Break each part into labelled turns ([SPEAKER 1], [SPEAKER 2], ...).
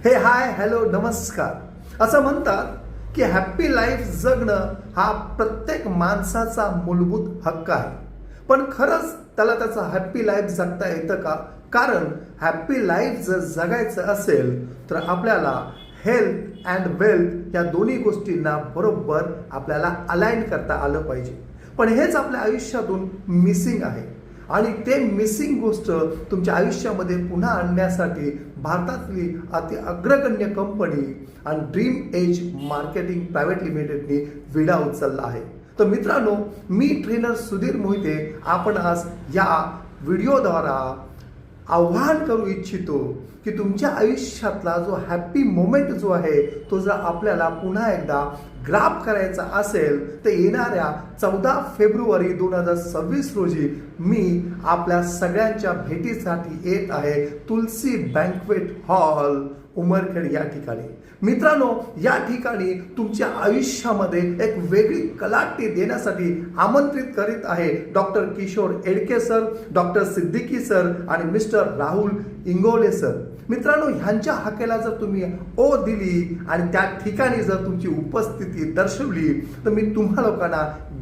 [SPEAKER 1] हे hi hello नमस्कार असं म्हणतात की हॅप्पी लाईफ जगणं हा प्रत्येक माणसाचा मूलभूत हक्क आहे. पण खरंच त्याचा हॅप्पी लाईफ जगता येतं का? कारण हॅप्पी लाईफ जर जगायचं असेल तर आपल्याला हेल्थ अँड वेल्थ या दोन्ही गोष्टींना बरोबर आपल्याला अलाइन करता आलं पाहिजे. पण हेच आपल्या आयुष्यातून मिसिंग आहे आणि ते मिसिंग गोष्ट तुमच्या आयुष्यामध्ये पुन्हा आणण्यासाठी भारतातली अति अग्रगण्य कंपनी आणि ड्रीम एज मार्केटिंग प्रायव्हेट लिमिटेडने विडा उचलला आहे. तर मित्रांनो, मी ट्रेनर सुधीर मोहिते आपण आज या व्हिडिओद्वारा आव्हान करू इच्छितो की तुमच्या आयुष्यातला जो हॅप्पी मोमेंट जो आहे तो जर आपल्याला पुन्हा एकदा ग्राब करायचा असेल तर येणाऱ्या 14 फेब्रुवारी 2026 रोजी मी आपल्या सगळ्यांच्या भेटीसाठी येत आहे तुलसी बँक्वेट हॉल उमरखेड या ठिकाणी. मित्रांनो, या ठिकाणी तुमच्या आयुष्यामध्ये एक वेगळी कलाटणी देण्यासाठी आमंत्रित करीत आहे doctor Kishor Edke sir, doctor Siddiqui sir आणि मिस्टर राहुल इंगोले सर. मित्रांनो, ह्यांच्या हाकेला जर तुम्ही ओ दिली आणि त्या ठिकाणी जर तुमची उपस्थिती दर्शवली तर मी तुम्हा लोकांना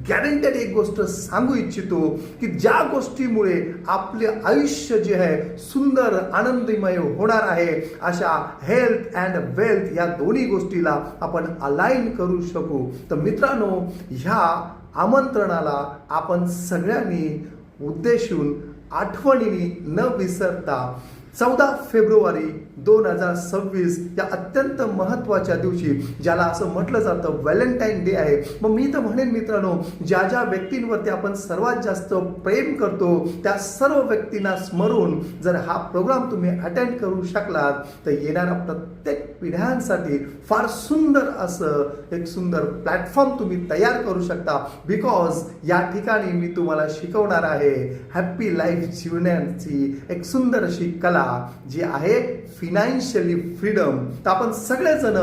[SPEAKER 1] गॅरंटेड एक गोष्ट सांगू इच्छितो की ज्या गोष्टीमुळे आपले आयुष्य जे आहे सुंदर आनंदमय होणार आहे, अशा हेल्थ अँड वेल्थ या दोन्ही गोष्टीला आपण अलाइन करू शकू. तर मित्रांनो, ह्या आमंत्रणाला आपण सगळ्यांनी उद्देशून आठवणीने न विसरता 14 फेब्रुवारी 2026 या अत्यंत महत्त्वाच्या दिवशी, ज्याला असं म्हटलं जातं व्हॅलेंटाईन डे आहे. मग मी तर म्हणेन मित्रांनो, ज्या ज्या व्यक्तींवरती आपण सर्वात जास्त प्रेम करतो त्या सर्व व्यक्तींना स्मरून जर हा प्रोग्राम तुम्ही अटेंड करू शकलात तर येणाऱ्या प्रत्येक पिढ्यांसाठी फार सुंदर असं एक सुंदर प्लॅटफॉर्म तुम्ही तयार करू शकता. बिकॉज या ठिकाणी मी तुम्हाला शिकवणार आहे हॅप्पी लाईफ जीवनाची एक सुंदर अशी कला जी आहे फिनान्शियली फ्रीडम. तर आपण सगळेजण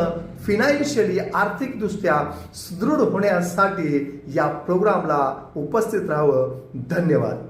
[SPEAKER 1] फिनान्शियली आर्थिकदृष्ट्या सुदृढ होण्यासाठी या प्रोग्रामला उपस्थित राहावं. धन्यवाद.